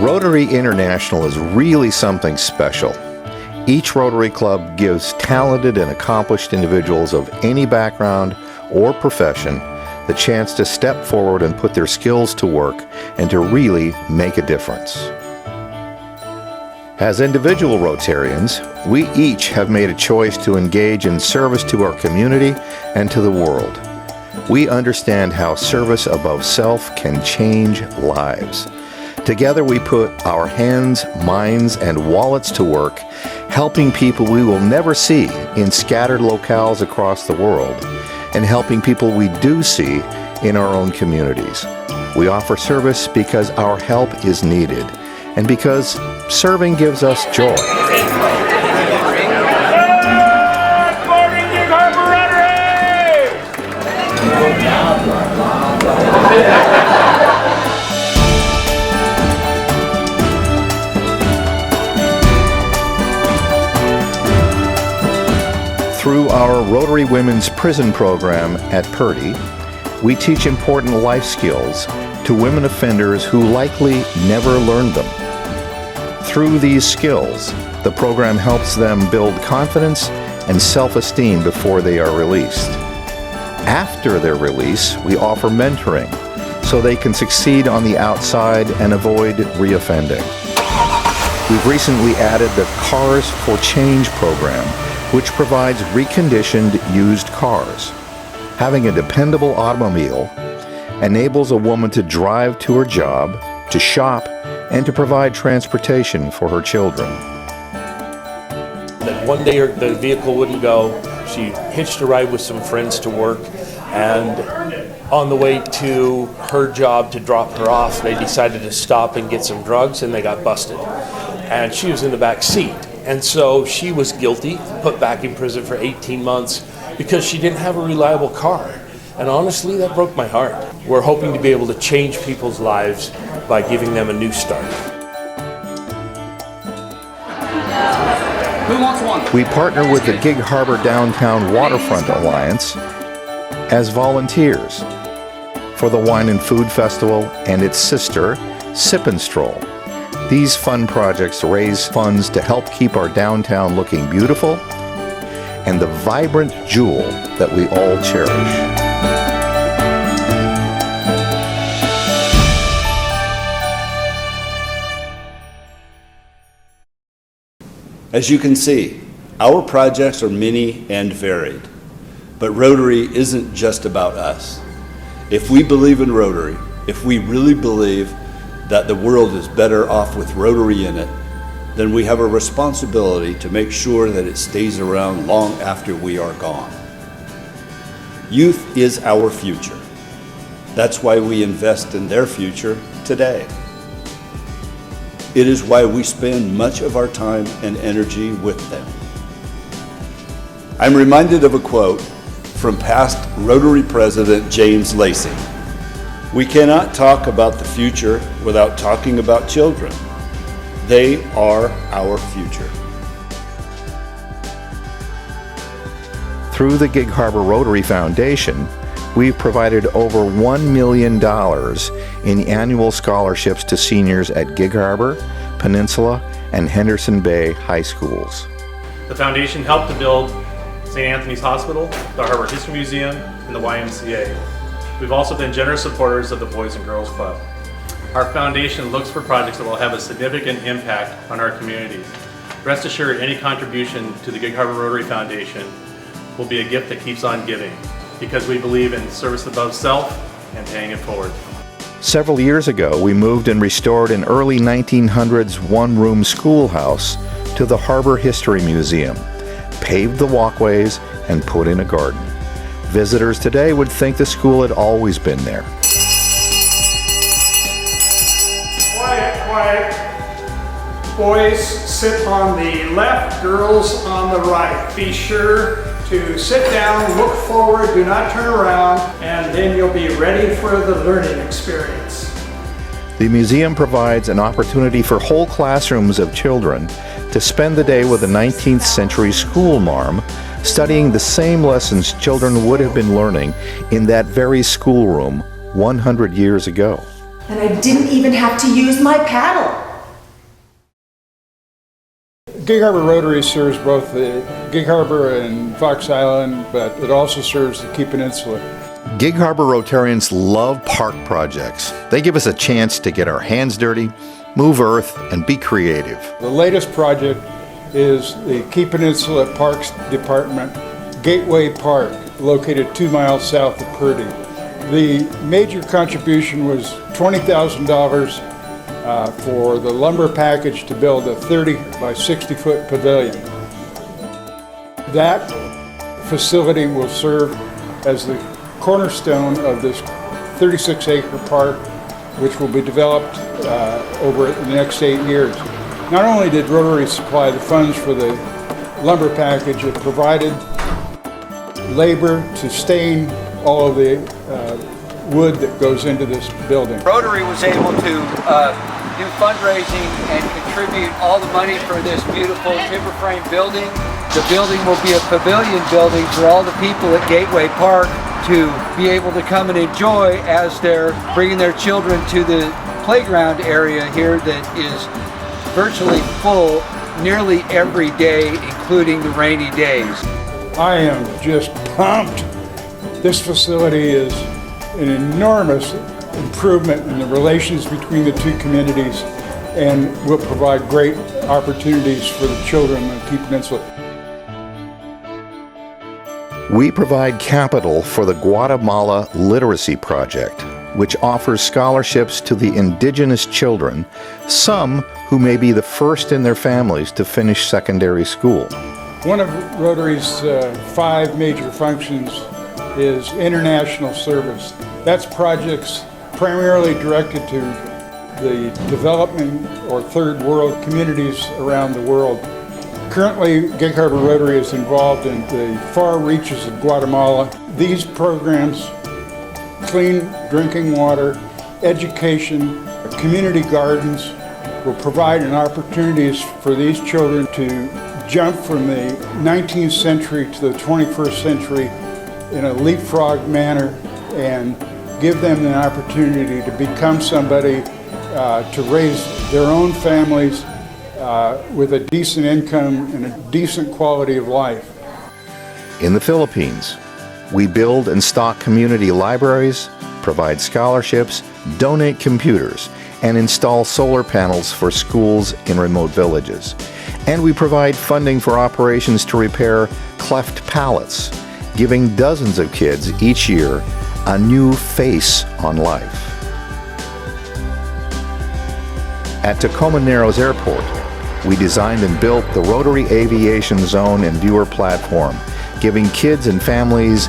Rotary International is really something special. Each Rotary Club gives talented and accomplished individuals of any background or profession the chance to step forward and put their skills to work and to really make a difference. As individual Rotarians, we each have made a choice to engage in service to our community and to the world. We understand how service above self can change lives. Together we put our hands, minds, and wallets to work, helping people we will never see in scattered locales across the world, and helping people we do see in our own communities. We offer service because our help is needed, and because serving gives us joy. Through our Rotary Women's Prison Program at Purdy, we teach important life skills to women offenders who likely never learned them. Through these skills, the program helps them build confidence and self-esteem before they are released. After their release, we offer mentoring so they can succeed on the outside and avoid reoffending. We've recently added the Cars for Change program, which provides reconditioned used cars. Having a dependable automobile enables a woman to drive to her job, to shop, and to provide transportation for her children. That one day the vehicle wouldn't go. She hitched a ride with some friends to work, and on the way to her job to drop her off, they decided to stop and get some drugs, and they got busted. And she was in the back seat. And so she was guilty, put back in prison for 18 months because she didn't have a reliable car. And honestly, that broke my heart. We're hoping to be able to change people's lives by giving them a new start. Who wants one? We partner with the Gig Harbor Downtown Waterfront Alliance as volunteers for the Wine and Food Festival and its sister, Sip and Stroll. These fun projects raise funds to help keep our downtown looking beautiful and the vibrant jewel that we all cherish. As you can see, our projects are many and varied, but Rotary isn't just about us. If we believe in Rotary, if we really believe that the world is better off with Rotary in it, then we have a responsibility to make sure that it stays around long after we are gone. Youth is our future. That's why we invest in their future today. It is why we spend much of our time and energy with them. I'm reminded of a quote from past Rotary President James Lacey. We cannot talk about the future without talking about children. They are our future. Through the Gig Harbor Rotary Foundation, we've provided over $1 million in annual scholarships to seniors at Gig Harbor, Peninsula, and Henderson Bay high schools. The foundation helped to build St. Anthony's Hospital, the Harbor History Museum, and the YMCA. We've also been generous supporters of the Boys and Girls Club. Our foundation looks for projects that will have a significant impact on our community. Rest assured, any contribution to the Gig Harbor Rotary Foundation will be a gift that keeps on giving, because we believe in service above self and paying it forward. Several years ago, we moved and restored an early 1900s one-room schoolhouse to the Harbor History Museum, paved the walkways, and put in a garden. Visitors today would think the school had always been there. Quiet, quiet. Boys, sit on the left, girls on the right. Be sure to sit down, look forward, do not turn around, and then you'll be ready for the learning experience. The museum provides an opportunity for whole classrooms of children to spend the day with a 19th century school marm, studying the same lessons children would have been learning in that very schoolroom 100 years ago. And I didn't even have to use my paddle. Gig Harbor Rotary serves both the Gig Harbor and Fox Island, but it also serves the Key Peninsula. Gig Harbor Rotarians love park projects. They give us a chance to get our hands dirty, move earth, and be creative. The latest project is the Key Peninsula Parks Department Gateway Park, located 2 miles south of Purdy. The major contribution was $20,000 for the lumber package to build a 30 by 60 foot pavilion. That facility will serve as the cornerstone of this 36-acre park, which will be developed over the next 8 years. Not only did Rotary supply the funds for the lumber package, it provided labor to stain all of the wood that goes into this building. Rotary was able to do fundraising and contribute all the money for this beautiful timber frame building. The building will be a pavilion building for all the people at Gateway Park to be able to come and enjoy as they're bringing their children to the playground area here that is virtually full nearly every day, including the rainy days. I am just pumped. This facility is an enormous improvement in the relations between the two communities and will provide great opportunities for the children of the Key Peninsula. We provide capital for the Guatemala Literacy Project, which offers scholarships to the indigenous children, some who may be the first in their families to finish secondary school. One of Rotary's 5 major functions is international service. That's projects primarily directed to the developing or third world communities around the world. Currently, Gig Harbor Rotary is involved in the far reaches of Guatemala. These programs, clean drinking water, education, community gardens, will provide an opportunities for these children to jump from the 19th century to the 21st century in a leapfrog manner and give them an opportunity to become somebody to raise their own families with a decent income and a decent quality of life. In the Philippines, we build and stock community libraries, provide scholarships, donate computers, and install solar panels for schools in remote villages. And we provide funding for operations to repair cleft palates, giving dozens of kids each year a new face on life. At Tacoma Narrows Airport, we designed and built the Rotary Aviation Zone and Viewer Platform, giving kids and families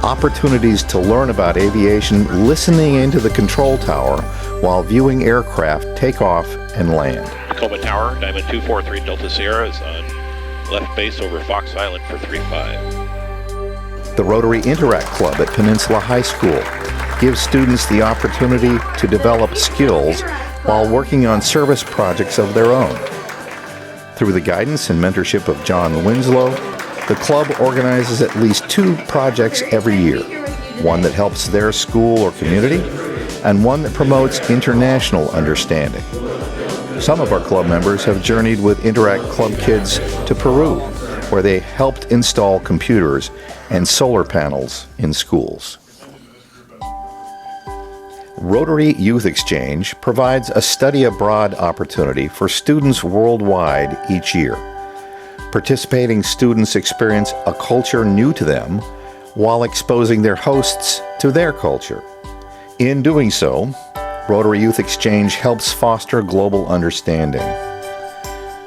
opportunities to learn about aviation, listening into the control tower while viewing aircraft take off and land. Tacoma Tower, Diamond 243 Delta Sierra is on left base over Fox Island for 3-5. The Rotary Interact Club at Peninsula High School gives students the opportunity to develop skills while working on service projects of their own. Through the guidance and mentorship of John Winslow, the club organizes at least 2 projects every year, one that helps their school or community, and one that promotes international understanding. Some of our club members have journeyed with Interact Club kids to Peru, where they helped install computers and solar panels in schools. Rotary Youth Exchange provides a study abroad opportunity for students worldwide each year. Participating students experience a culture new to them while exposing their hosts to their culture. In doing so, Rotary Youth Exchange helps foster global understanding.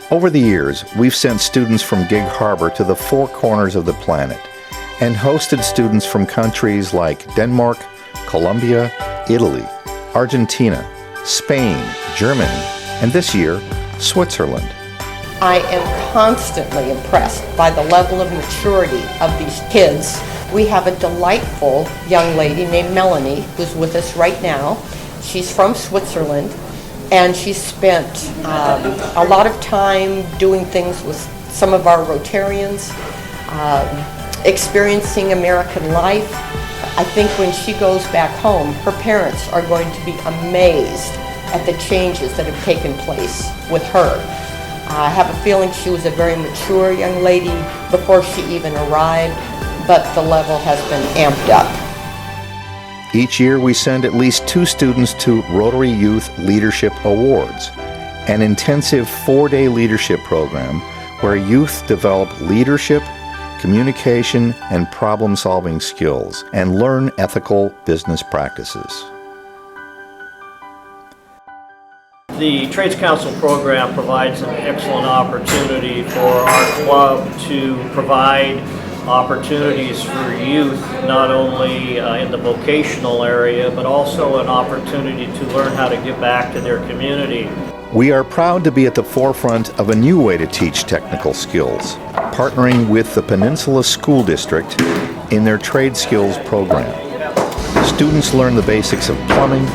Over the years, we've sent students from Gig Harbor to the 4 corners of the planet and hosted students from countries like Denmark, Colombia, Italy, Argentina, Spain, Germany, and this year, Switzerland. I am constantly impressed by the level of maturity of these kids. We have a delightful young lady named Melanie who's with us right now. She's from Switzerland, and she spent a lot of time doing things with some of our Rotarians, experiencing American life. I think when she goes back home, her parents are going to be amazed at the changes that have taken place with her. I have a feeling she was a very mature young lady before she even arrived, but the level has been amped up. Each year we send at least 2 students to Rotary Youth Leadership Awards, an intensive 4-day leadership program where youth develop leadership, communication, and problem-solving skills and learn ethical business practices. The Trades Council program provides an excellent opportunity for our club to provide opportunities for youth, not only in the vocational area, but also an opportunity to learn how to give back to their community. We are proud to be at the forefront of a new way to teach technical skills, partnering with the Peninsula School District in their trade skills program. Students learn the basics of plumbing,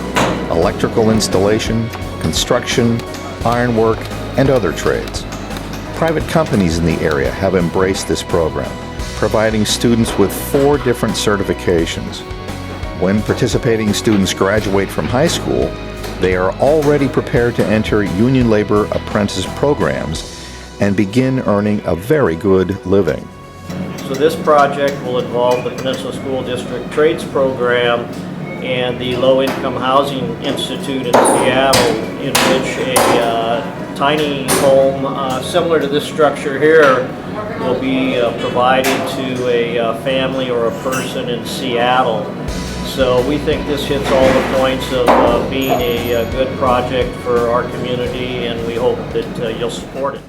electrical installation, construction, ironwork, and other trades. Private companies in the area have embraced this program, providing students with 4 different certifications. When participating students graduate from high school, they are already prepared to enter union labor apprentice programs and begin earning a very good living. So this project will involve the Peninsula School District Trades Program and the Low Income Housing Institute in Seattle, in which a tiny home similar to this structure here will be provided to a family or a person in Seattle. So we think this hits all the points of being a good project for our community, and we hope that you'll support it.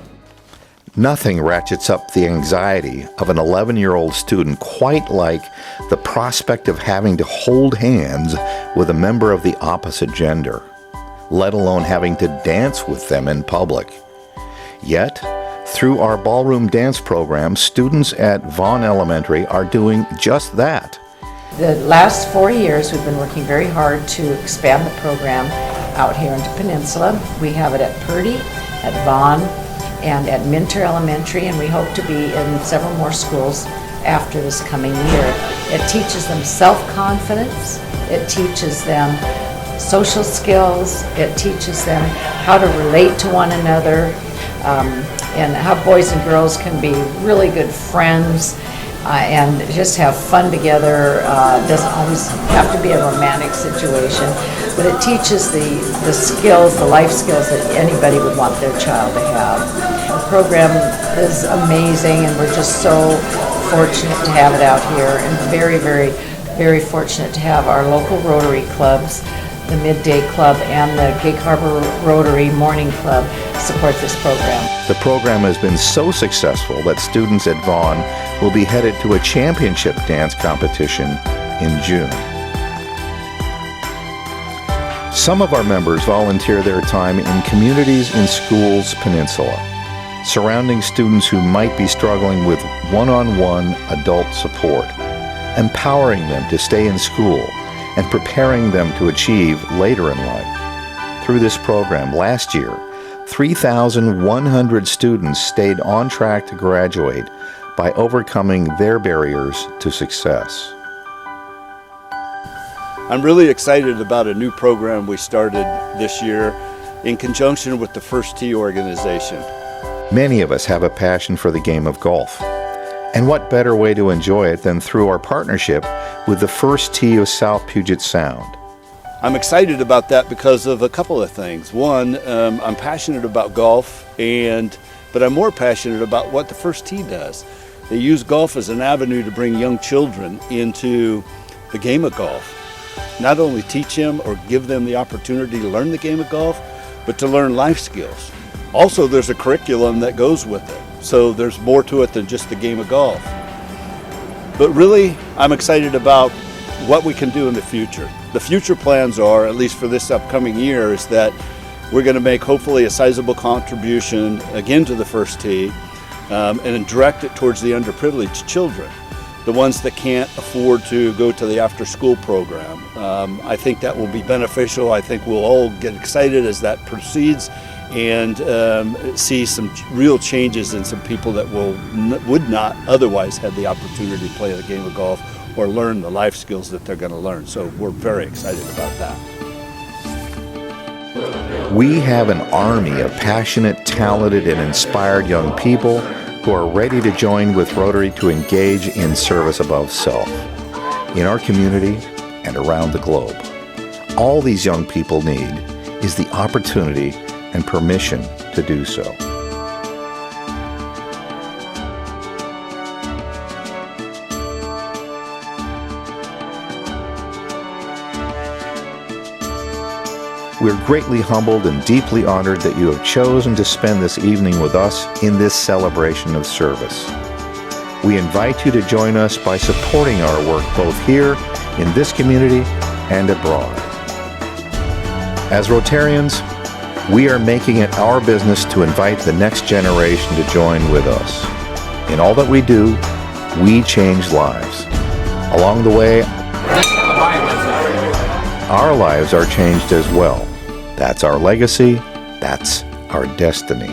Nothing ratchets up the anxiety of an 11-year-old student quite like the prospect of having to hold hands with a member of the opposite gender, let alone having to dance with them in public. Yet, through our ballroom dance program, students at Vaughn Elementary are doing just that. The last 4 years, we've been working very hard to expand the program out here into Peninsula. We have it at Purdy, at Vaughn, and at Minter Elementary, and we hope to be in several more schools after this coming year. It teaches them self-confidence, it teaches them social skills, it teaches them how to relate to one another, and how boys and girls can be really good friends and just have fun together. It doesn't always have to be a romantic situation, but it teaches the skills, the life skills that anybody would want their child to have. The program is amazing, and we're just so fortunate to have it out here, and very, very, very fortunate to have our local Rotary clubs, the Midday Club and the Gig Harbor Rotary Morning Club, support this program. The program has been so successful that students at Vaughn will be headed to a championship dance competition in June. Some of our members volunteer their time in communities in schools peninsula, surrounding students who might be struggling with one-on-one adult support, empowering them to stay in school, and preparing them to achieve later in life. Through this program, last year, 3,100 students stayed on track to graduate by overcoming their barriers to success. I'm really excited about a new program we started this year in conjunction with the First Tee organization. Many of us have a passion for the game of golf. And what better way to enjoy it than through our partnership with the First Tee of South Puget Sound. I'm excited about that because of a couple of things. One, I'm passionate about golf, but I'm more passionate about what the First Tee does. They use golf as an avenue to bring young children into the game of golf. Not only teach them or give them the opportunity to learn the game of golf, but to learn life skills. Also, there's a curriculum that goes with it. So there's more to it than just the game of golf. But really, I'm excited about what we can do in the future. The future plans are, at least for this upcoming year, is that we're going to make hopefully a sizable contribution again to the First Tee and direct it towards the underprivileged children, the ones that can't afford to go to the after-school program. I think that will be beneficial. I think we'll all get excited as that proceeds and see some real changes in some people that would not otherwise have the opportunity to play the game of golf or learn the life skills that they're going to learn. So we're very excited about that. We have an army of passionate, talented, and inspired young people who are ready to join with Rotary to engage in service above self, in our community and around the globe. All these young people need is the opportunity and permission to do so. We're greatly humbled and deeply honored that you have chosen to spend this evening with us in this celebration of service. We invite you to join us by supporting our work both here in this community and abroad. As Rotarians, we are making it our business to invite the next generation to join with us. In all that we do, we change lives. Along the way, our lives are changed as well. That's our legacy. That's our destiny.